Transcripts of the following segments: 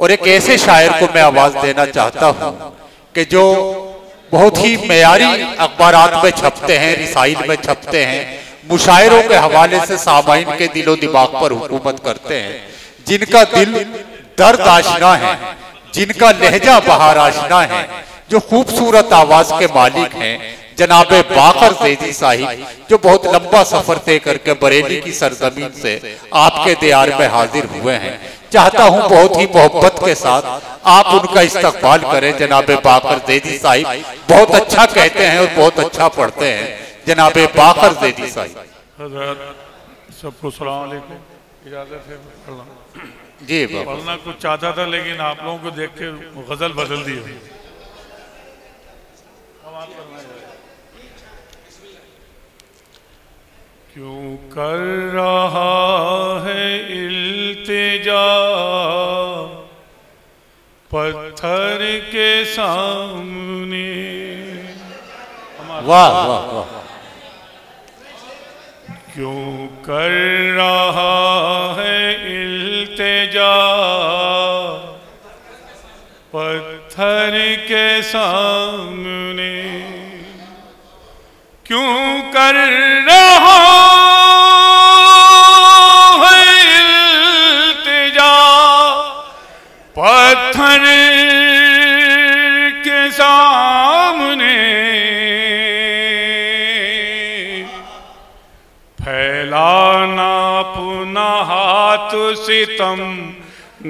और एक ऐसे शायर को मैं आवाज देना चाहता हूँ कि जो बहुत ही मेयारी अखबारात में छपते हैं, रिसाइल में छपते हैं, मुशायरों के हवाले से सामाइन के दिलो दिमाग पर हुकूमत करते हैं, जिनका दिल दर्द आशना है, जिनका लहजा बहार आशना है, जो खूबसूरत आवाज के मालिक हैं, जनाबे बाकर ज़ैदी साहिब, जो बहुत लंबा सफर तय करके बरेली की सरजमीन से आपके दियार में हाजिर हुए हैं। चाहता हूं बहुत ही मोहब्बत के साथ आप उनका इस्तकबाल करें। जनाबे बाकर ज़ैदी साहिब बहुत अच्छा कहते हैं और बहुत अच्छा पढ़ते हैं। जनाबे बाकर ज़ैदी साहिब। सबको सलाम अलैकुम, इजाजत है जी। पढ़ना कुछ चाहता था लेकिन आप लोगों को देख के गजल बदल दी। क्यों कर रहा है इल्तिजा पत्थर के सामने। वाह वाह वाह। क्यों कर रहा है इल्तिजा पत्थर के सामने। क्यों कर रहा है इल्तिजा पत्थर के सामने। फैलाना अपना हाथ सितम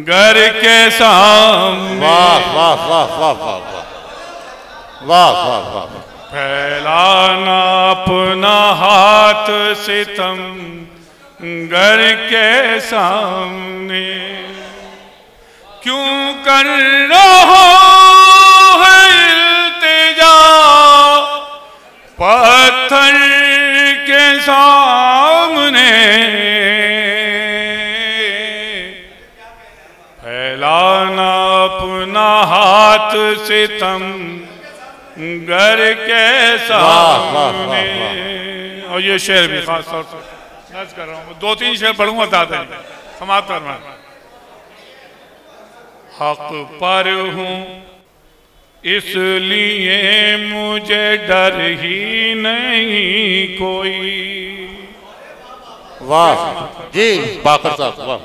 घर के सामने। वाह वाह वाह वाह वाह वाह वाह वाह। फैलाना अपना हाथ सितम घर के सामने। क्यों कर रहा है इल्तिजा पत्थर के सामने। फैलाना अपना हाथ सितम घर के सामने। और ये शेर भी खास तौर से नज़ कर रहा हूँ, 2-3 शेर पढ़ूंगा दादा समाप्त करना। हक पर हूँ इसलिए मुझे डर ही नहीं कोई। वाह जी बाकर साहब वाह।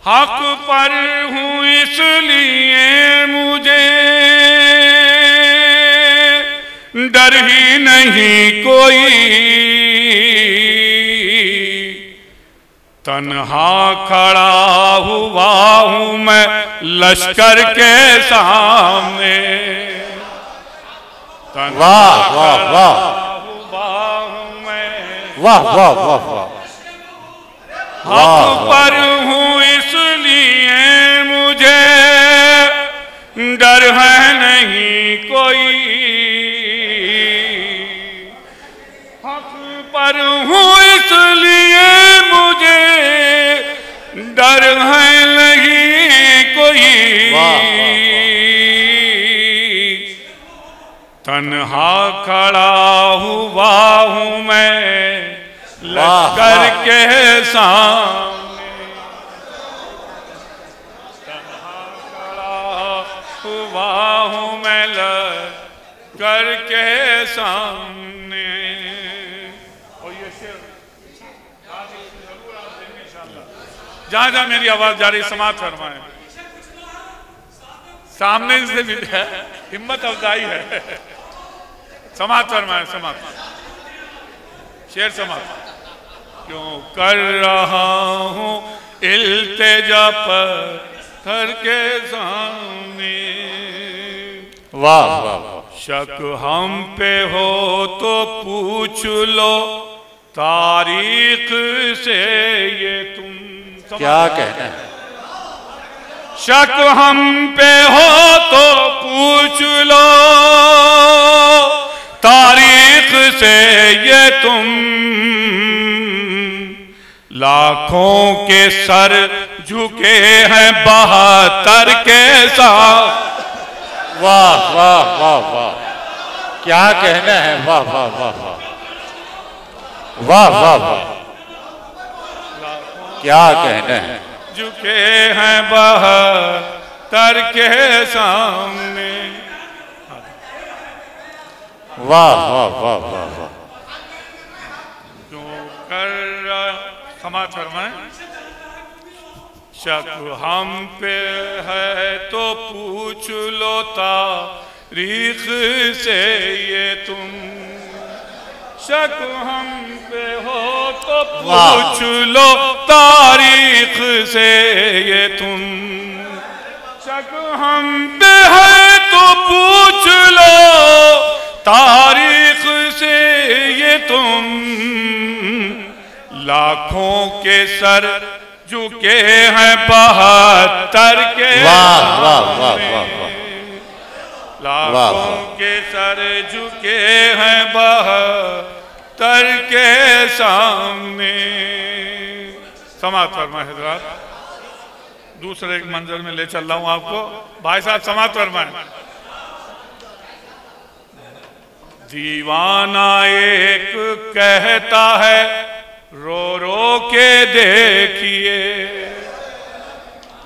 हक पर हूँ इसलिए मुझे डर ही नहीं कोई। तन्हा खड़ा हुआ हूँ मैं लश्कर के सामने। वाह वाह वाह वाह वाह वाह वाह। हक पर हूँ इसलिए मुझे डर है नहीं कोई। हक पर हूँ इसलिए मुझे डर है नहीं कोई। तन्हा खड़ा हुआ हूँ मैं लश्कर के सामने। तन्हा खड़ा हुआ हूँ मैं लश्कर के सामने। और ये शेर जहाँ जहाँ मेरी आवाज जा रही समाप्त फरमाए। सामने से भी है, हिम्मत अफजाई है। समाप्त फरमाए, समाप्त शेर समाप्त। क्यों कर रहा हूँ इल्तिजा पत्थर के सामने। वाह वाह। शक हम पे हो तो पूछ लो तारीख से ये तुम। क्या कहना है? शक हम पे हो तो पूछ लो तारीख से ये तुम। लाखों के सर झुके हैं 72 के साथ। वाह वाह वाह वाह। क्या कहना है? वाह वाह वाह वाह वाह वाह वाह। क्या कहना है? झुके हैं 72 तर के सामने। वाह वाह वाह वाह वाह। क्यों कर समाज फरमाएं। शक हम पे है तो पूछ लो तारीख से ये तुम, शक हम पे हो तो पूछ लो तारीख से ये तुम, शक हम पे है तो पूछ लो तारीख से ये तुम, लाखों के सर झुके हैं 72 के, वाह वाह वाह वाह वाह, लाखों के सर झुके हैं 72 के सामने। समाप्त फरमाए हज़रात। दूसरे एक मंजर में ले चल रहा हूं आपको। भाई साहब समाप्त फरमाए। दीवाना एक कहता है रो रो के देखिए,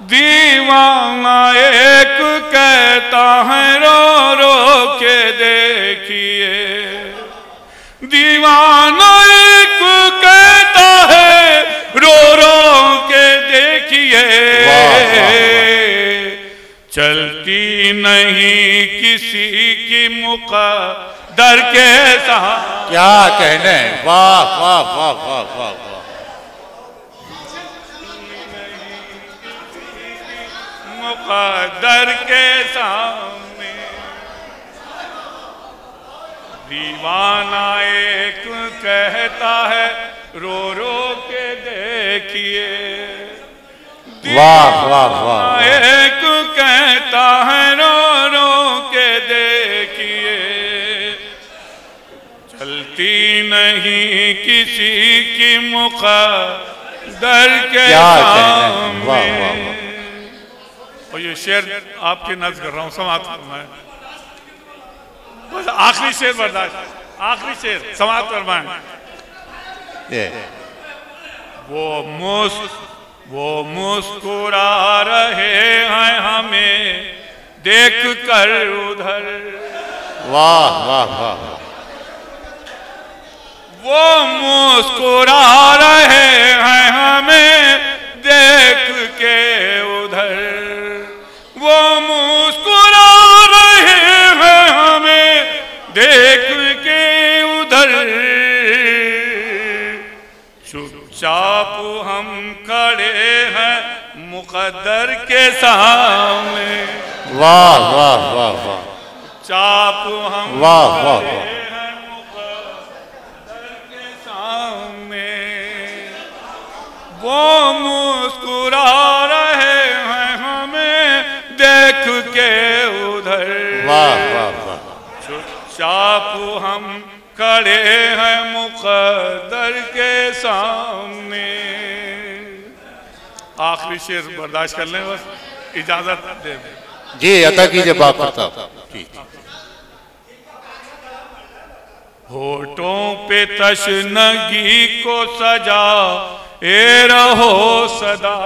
दीवाना एक कहता है रो रो के देखिए, दीवाना एक कहता है रो रो के देखिए, चलती नहीं किसी की मुक़द्दर के साथ। क्या कहने, वाह वाह वाह वाह वाह वाह। मुक़द्दर के सामने दीवाना एक कहता है रो रो के देखिए, वाह वाह वाह। एक कहता है रो रो के देखिए, चलती नहीं किसी की मुक़द्दर के सामने। वाह वाह वाह। और ये शेर आपकी नज़र कर रहा हूँ, समाप्त फरमाएं। बस आखिरी शेर बर्दाश्त, आखिरी शेर समाप्त फरमाएं। वो मुस्कुरा रहे हैं हमें देख कर उधर, वाह वाह वाह। वो मुस्कुरा रहे हैं हमें देख के उधर, वो मुस्कुरा रहे हैं हमें देख के उधर, चुपचाप हम खड़े हैं मुक़द्दर के सामने। वाह वाह वाह वाह। चाप हम वाह वाह खड़े वाह। हैं मुक़द्दर के सामने, वो मुस्कुरा रहे हैं हमें देख के उधर, वाह वाह वाह। चुपचाप हम खड़े हैं मुक़द्दर के सामने। आखिरी शेर बर्दाश्त कर लें, बस इजाजत दे दें। जी अता कीजिए बाप प्रताप। होठों पे तशनगी को सजा ए रहो सदा,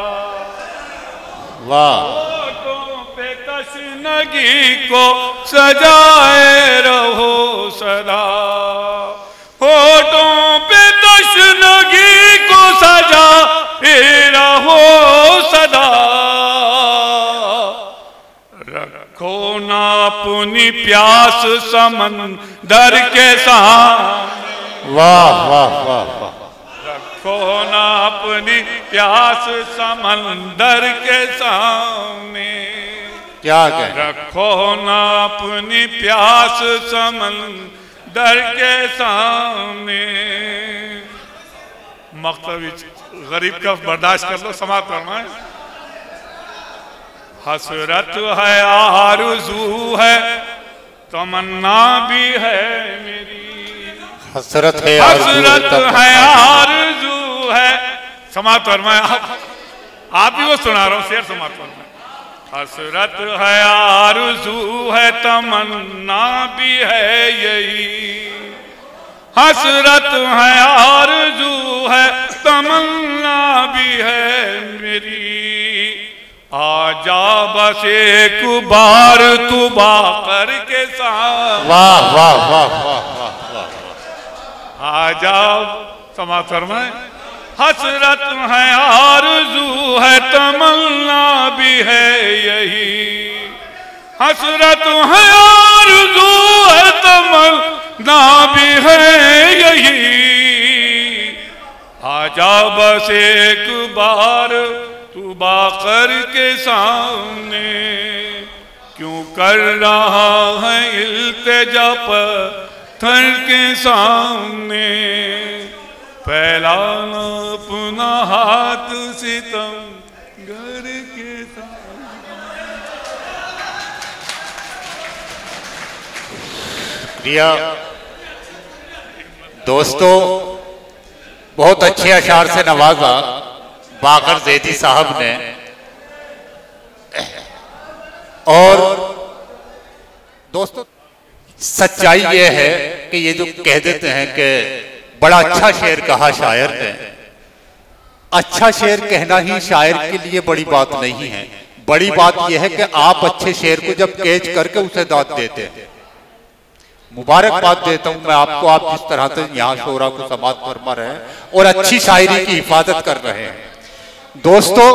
वाह। होठों पे तशनगी को सजाए रहो सदा, होठों पे तशनगी को सजाए रहो सदा, रखो ना अपनी प्यास समंदर के सामने। वाह वाह वाह वाह। रखो ना अपनी प्यास समंदर के सामने, क्या कहें। रखो ना अपनी प्यास समंदर के सामने। मकतब गरीब का बर्दाश्त कर लो, समाप्त फरमाएं। हसरत है आरज़ू है तमन्ना भी है मेरी, हसरत है हसरत है आरज़ू है। समाप्त फरमाएं। आप ही वो सुना रहा हूँ शेर, समाप्त फरमाएं। हसरत है आरज़ू है तमन्ना भी है यही, हसरत है आरज़ू है तमन्ना भी है मेरी, आजा बस एक बार तू बाकर के साथ। वाह वाह वाह वाह वाह वाह। आजा समाप्त फरमाए। हसरत है आरज़ू है तमन्ना भी है यही, हसरत है आरज़ू है तमन्ना भी है यही। आजा बस एक बार तू बाकर के सामने, क्यों कर रहा है इल्तिजा पत्थर के सामने। फैलाना अपना हाथ सितम घर के सामने। प्रिय दोस्तों, बहुत अच्छे अशार से नवाजा बाकर ज़ैदी साहब ने। और दोस्तों, सच्चाई ये है कि ये जो कह देते हैं कि बड़ा अच्छा शेर कहा शायर ने, अच्छा शेर कहना ही शायर के लिए बड़ी बात नहीं है। बड़ी बात यह है कि आप अच्छे शेर को जब कैच करके उसे दाद देते हैं। मुबारकबाद देता हूं मैं आपको, आप जिस तरह से यहाँ शोरा को समात फरमा रहे हैं और अच्छी शायरी की हिफाजत कर रहे हैं। दोस्तों,